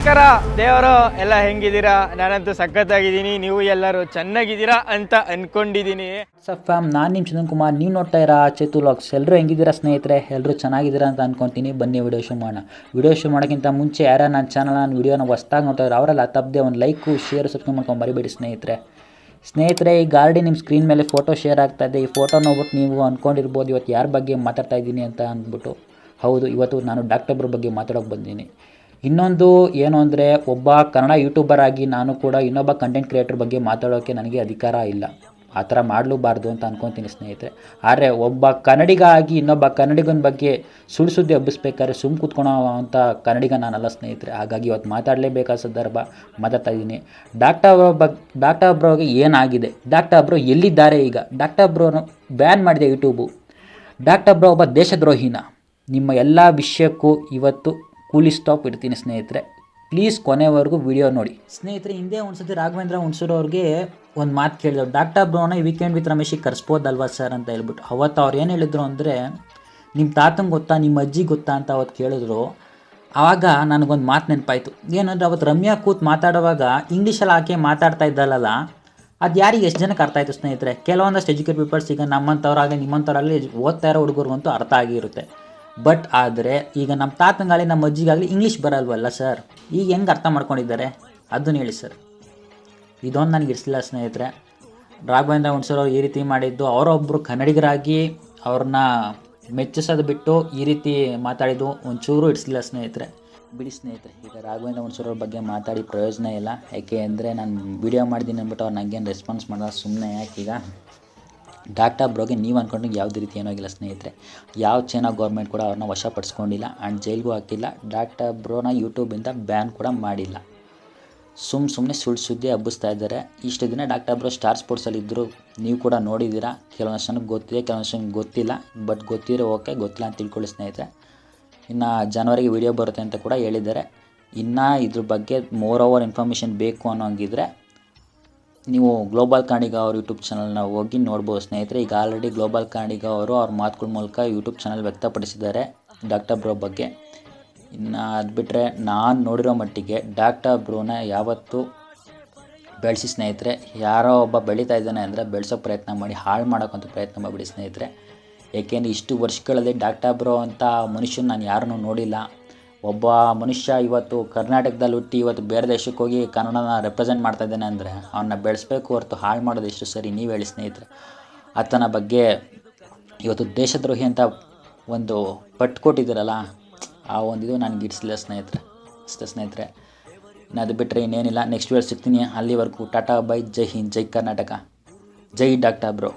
ನಮಸ್ಕಾರ ದೇವರು ಎಲ್ಲ ಹೆಂಗಿದ್ದೀರಾ? ನಾನಂತೂ ಸಖತ್ತಾಗಿದ್ದೀನಿ, ನೀವು ಎಲ್ಲರೂ ಚೆನ್ನಾಗಿದ್ದೀರಾ ಅಂತ ಅಂದ್ಕೊಂಡಿದ್ದೀನಿ. ಫ್ಯಾಮ್, ನಾನು ನಿಮ್ಮ ಚಂದನ್ ಕುಮಾರ್, ನೀವು ನೋಡ್ತಾ ಇರೋ ಚೇತು ವ್ಲಾಗ್ಸ್. ಎಲ್ಲರೂ ಹೆಂಗಿದ್ದೀರಾ ಸ್ನೇಹಿತರೆ? ಎಲ್ಲರೂ ಚೆನ್ನಾಗಿದ್ದೀರಾ ಅಂತ ಅಂದ್ಕೊತೀನಿ. ಬನ್ನಿ ವಿಡಿಯೋ ಶುರು ಮಾಡೋಣ. ವಿಡಿಯೋ ಶುರು ಮಾಡೋಕ್ಕಿಂತ ಮುಂಚೆ ಯಾರು ನನ್ನ ಚಾನಲ್ ನಾನು ವಿಡಿಯೋನ ಹೊಸ್ದಾಗಿ ನೋಡ್ತಾ ಇದ್ದಾರೆ ಅವರೆಲ್ಲ ತಪ್ಪದೆ ಒಂದು ಲೈಕು ಶೇರ್ ಸಬ್ಸ್ಕ್ರೈಬ್ ಮಾಡ್ಕೊಂಡು ಮರಿಬೇಡಿ ಸ್ನೇಹಿತರೆ. ಈ ಗಾಡಿ ನಿಮ್ಮ ಸ್ಕ್ರೀನ್ ಮೇಲೆ ಫೋಟೋ ಶೇರ್ ಆಗ್ತಾ ಇದೆ. ಈ ಫೋಟೋ ನೋಡ್ಬಿಟ್ಟು ನೀವು ಅಂದ್ಕೊಂಡಿರ್ಬೋದು ಇವತ್ತು ಯಾರ ಬಗ್ಗೆ ಮಾತಾಡ್ತಾ ಇದ್ದೀನಿ ಅಂತ ಅಂದ್ಬಿಟ್ಟು. ಹೌದು, ಇವತ್ತು ನಾನು ಡಾಕ್ಟರ್ ಬ್ರೋ ಬಗ್ಗೆ ಮಾತಾಡೋಕೆ ಬಂದೀನಿ. ಇನ್ನೊಂದು ಏನು ಅಂದರೆ, ಒಬ್ಬ ಕನ್ನಡ ಯೂಟ್ಯೂಬರ್ ಆಗಿ ನಾನು ಕೂಡ ಇನ್ನೊಬ್ಬ ಕಂಟೆಂಟ್ ಕ್ರಿಯೇಟರ್ ಬಗ್ಗೆ ಮಾತಾಡೋಕ್ಕೆ ನನಗೆ ಅಧಿಕಾರ ಇಲ್ಲ. ಆ ಥರ ಮಾಡಲೂಬಾರ್ದು ಅಂತ ಅಂದ್ಕೊತೀನಿ ಸ್ನೇಹಿತರೆ. ಆದರೆ ಒಬ್ಬ ಕನ್ನಡಿಗ ಆಗಿ ಇನ್ನೊಬ್ಬ ಕನ್ನಡಿಗನ ಬಗ್ಗೆ ಸುಳ್ಳು ಸುದ್ದಿ ಹಬ್ಬಿಸ್ಬೇಕಾದ್ರೆ ಕೂತ್ಕೊಳೋ ಅಂಥ ಕನ್ನಡಿಗ ನಾನಲ್ಲ ಸ್ನೇಹಿತರೆ. ಹಾಗಾಗಿ ಇವತ್ತು ಮಾತಾಡಲೇಬೇಕಾದ ಸಂದರ್ಭ ಮಾತಾಡ್ತಾ ಇದ್ದೀನಿ. ಡಾಕ್ಟರ್ ಬ್ರೋಗೆ ಏನಾಗಿದೆ, ಡಾಕ್ಟರ್ ಬ್ರೋ ಎಲ್ಲಿದ್ದಾರೆ ಈಗ? ಡಾಕ್ಟರ್ ಬ್ರೋನ ಬ್ಯಾನ್ ಮಾಡಿದೆ ಯೂಟ್ಯೂಬು. ಡಾಕ್ಟರ್ ಬ್ರೋ ಒಬ್ಬ ದೇಶದ್ರೋಹಿನ? ನಿಮ್ಮ ಎಲ್ಲ ವಿಷಯಕ್ಕೂ ಇವತ್ತು ಕೂಲಿ ಸ್ಟಾಪ್ ಇಡ್ತೀನಿ ಸ್ನೇಹಿತರೆ. ಪ್ಲೀಸ್ ಕೊನೆವರೆಗೂ ವಿಡಿಯೋ ನೋಡಿ ಸ್ನೇಹಿತರೆ. ಹಿಂದೆ ಒಂದ್ಸತಿ ರಾಘವೇಂದ್ರ ಹುಣಸೂರವ್ರಿಗೆ ಒಂದು ಮಾತು ಕೇಳಿದ್ರು, ಡಾಕ್ಟರ್ ಬ್ರೋನ ವೀಕೆಂಡ್ ವಿತ್ ರಮೇಶಿಗೆ ಕರೆಸ್ಬೋದಲ್ವಾ ಸರ್ ಅಂತ ಹೇಳ್ಬಿಟ್ಟು. ಅವತ್ತು ಅವ್ರು ಏನು ಹೇಳಿದ್ರು ಅಂದರೆ, ನಿಮ್ಮ ತಾತಂಗೆ ಗೊತ್ತಾ, ನಿಮ್ಮ ಅಜ್ಜಿಗೆ ಗೊತ್ತಾ ಅಂತ ಅವತ್ತು ಕೇಳಿದ್ರು. ಆವಾಗ ನನಗೊಂದು ಮಾತು ನೆನಪಾಯಿತು. ಏನಂದರೆ, ಅವತ್ತು ರಮ್ಯಾ ಕೂತ್ ಮಾತಾಡುವಾಗ ಇಂಗ್ಲೀಷಲ್ಲಿ ಆಕೆ ಮಾತಾಡ್ತಾ ಇದ್ದಲ್ಲ, ಅದು ಯಾರಿಗೆ ಎಷ್ಟು ಜನಕ್ಕೆ ಅರ್ಥ ಆಯಿತು ಸ್ನೇಹಿತರೆ? ಕೆಲವೊಂದಷ್ಟು ಎಜುಕೇಟ್ ಪೀಪಲ್ಸ್, ಈಗ ನಮ್ಮಂಥವ್ರಾಗಲಿ ನಿಮ್ಮಂಥವ್ರಾಗಲಿ ಓದ್ತಾ ಇರೋ ಹುಡುಗರಿಗಂತೂ ಅರ್ಥ ಆಗಿರುತ್ತೆ. ಬಟ್ ಆದರೆ ಈಗ ನಮ್ಮ ತಾತಂಗಾಗಲಿ ನಮ್ಮ ಅಜ್ಜಿಗಾಗಲಿ ಇಂಗ್ಲೀಷ್ ಬರಲ್ವಲ್ಲ ಸರ್, ಈಗ ಹೆಂಗೆ ಅರ್ಥ ಮಾಡ್ಕೊಂಡಿದ್ದಾರೆ ಅದನ್ನು ಹೇಳಿ ಸರ್. ಇದೊಂದು ನನಗೆ ಇಡಿಸಲಿಲ್ಲ ಸ್ನೇಹಿತರೆ. ರಾಘವೇಂದ್ರ ಹುಣಸೂರವ್ರು ಈ ರೀತಿ ಮಾಡಿದ್ದು, ಅವರೊಬ್ಬರು ಕನ್ನಡಿಗರಾಗಿ ಅವ್ರನ್ನ ಮೆಚ್ಚಿಸೋದು ಬಿಟ್ಟು ಈ ರೀತಿ ಮಾತಾಡಿದ್ದು ಒಂಚೂರು ಇಡಿಸಲಿಲ್ಲ ಸ್ನೇಹಿತರೆ. ಬಿಡಿ ಸ್ನೇಹಿತರೆ, ಈಗ ರಾಘವೇಂದ್ರ ಹುಣಸೂರವ್ರ ಬಗ್ಗೆ ಮಾತಾಡಿ ಪ್ರಯೋಜನ ಇಲ್ಲ. ಯಾಕೆ ಅಂದರೆ ನಾನು ವಿಡಿಯೋ ಮಾಡಿದ್ದೀನಿ ಅಂದ್ಬಿಟ್ಟು ಅವ್ರು ನನಗೇನು ರೆಸ್ಪಾನ್ಸ್ ಮಾಡೋದು ಸುಮ್ಮನೆ ಯಾಕೀಗ. ಡಾಕ್ಟರ್ ಬ್ರೋಗೆ ನೀವು ಅಂದ್ಕೊಂಡು ಯಾವುದೇ ರೀತಿ ಏನೂ ಆಗಿಲ್ಲ ಸ್ನೇಹಿತರೆ. ಯಾವ ಚೈನಾ ಗೌರ್ಮೆಂಟ್ ಕೂಡ ಅವ್ರನ್ನ ವಶಪಡಿಸ್ಕೊಂಡಿಲ್ಲ ಆ್ಯಂಡ್ ಜೈಲ್ಗೂ ಹಾಕಿಲ್ಲ. ಡಾಕ್ಟರ್ ಬ್ರೋನ ಯೂಟ್ಯೂಬಿಂದ ಬ್ಯಾನ್ ಕೂಡ ಮಾಡಿಲ್ಲ. ಸುಮ್ಮನೆ ಸುಳ್ಳು ಸುದ್ದಿ ಹಬ್ಬಿಸ್ತಾ ಇದ್ದಾರೆ. ಇಷ್ಟು ದಿನ ಡಾಕ್ಟರ್ ಬ್ರೋ ಸ್ಟಾರ್ ಸ್ಪೋರ್ಟ್ಸಲ್ಲಿ ಇದ್ದರು, ನೀವು ಕೂಡ ನೋಡಿದ್ದೀರಾ. ಕೆಲವೊಂದು ಜನಕ್ಕೆ ಗೊತ್ತಿದೆ, ಕೆಲವೊಂದು ಜನಕ್ಕೆ ಗೊತ್ತಿಲ್ಲ. ಬಟ್ ಗೊತ್ತಿರೋ ಓಕೆ, ಗೊತ್ತಿಲ್ಲ ಅಂತ ತಿಳ್ಕೊಳ್ಳಿ ಸ್ನೇಹಿತರೆ. ಇನ್ನು ಜನವರಿಗೆ ವಿಡಿಯೋ ಬರುತ್ತೆ ಅಂತ ಕೂಡ ಹೇಳಿದ್ದಾರೆ. ಇನ್ನು ಇದ್ರ ಬಗ್ಗೆ ಮೋರ್ ಓವರ್ ಇನ್ಫಾರ್ಮೇಷನ್ ಬೇಕು ಅನ್ನೋಂಗಿದ್ರೆ ನೀವು ಗ್ಲೋಬಲ್ ಕನ್ನಡಿಗ ಅವ್ರ ಯೂಟ್ಯೂಬ್ ಚಾನಲ್ನ ಹೋಗಿ ನೋಡ್ಬೋದು ಸ್ನೇಹಿತರೆ. ಈಗ ಆಲ್ರೆಡಿ ಗ್ಲೋಬಲ್ ಕನ್ನಡಿಗ ಅವರು ಅವ್ರ ಮಾತುಗಳ ಮೂಲಕ ಯೂಟ್ಯೂಬ್ ಚಾನಲ್ ವ್ಯಕ್ತಪಡಿಸಿದ್ದಾರೆ ಡಾಕ್ಟರ್ ಬ್ರೋ ಬಗ್ಗೆ. ಇನ್ನು ಅದು ಬಿಟ್ಟರೆ ನಾನು ನೋಡಿರೋ ಮಟ್ಟಿಗೆ ಡಾಕ್ಟರ್ ಬ್ರೋನ ಯಾವತ್ತೂ ಬೆಳೆಸಿ ಸ್ನೇಹಿತರೆ. ಯಾರೋ ಒಬ್ಬ ಬೆಳೀತಾ ಇದ್ದಾನೆ ಅಂದರೆ ಬೆಳೆಸೋಕ್ಕೆ ಪ್ರಯತ್ನ ಮಾಡಿ, ಹಾಳು ಮಾಡೋಕ್ಕಂತೂ ಪ್ರಯತ್ನ ಮಾಡಿಬಿಡಿ ಸ್ನೇಹಿತರೆ. ಏಕೆಂದರೆ ಇಷ್ಟು ವರ್ಷಗಳಲ್ಲಿ ಡಾಕ್ಟರ್ ಬ್ರೋ ಅಂತ ಮನುಷ್ಯನ ನಾನು ಯಾರನ್ನೂ ನೋಡಿಲ್ಲ. ಒಬ್ಬ ಮನುಷ್ಯ ಇವತ್ತು ಕರ್ನಾಟಕದಲ್ಲಿ ಹುಟ್ಟಿ ಇವತ್ತು ಬೇರೆ ದೇಶಕ್ಕೆ ಹೋಗಿ ಕನ್ನಡನ ರೆಪ್ರೆಸೆಂಟ್ ಮಾಡ್ತಾ ಇದ್ದಾನೆ ಅಂದರೆ ಅವನ್ನ ಬೆಳೆಸಬೇಕು ಹೊರತು ಹಾಳು ಮಾಡೋದು ಎಷ್ಟು ಸರಿ, ನೀವು ಹೇಳಿ ಸ್ನೇಹಿತರೆ. ಆತನ ಬಗ್ಗೆ ಇವತ್ತು ದೇಶದ್ರೋಹಿ ಅಂತ ಒಂದು ಪಟ್ಟು ಕೊಟ್ಟಿದ್ದೀರಲ್ಲ, ಆ ಒಂದು ಇದು ನನಗೆ ಇಡಿಸಲಿಲ್ಲ ಸ್ನೇಹಿತರೆ. ಅಷ್ಟೇ ಸ್ನೇಹಿತರೆ. ಇನ್ನು ಅದು ಬಿಟ್ಟರೆ ಇನ್ನೇನಿಲ್ಲ. ನೆಕ್ಸ್ಟ್ ವೇಳೆ ಸಿಗ್ತೀನಿ. ಅಲ್ಲಿವರೆಗೂ ಟಾಟಾ ಬೈ. ಜೈ ಹಿಂದ್, ಜೈ ಕರ್ನಾಟಕ, ಜೈ ಡಾಕ್ಟರ್ ಬ್ರೋ.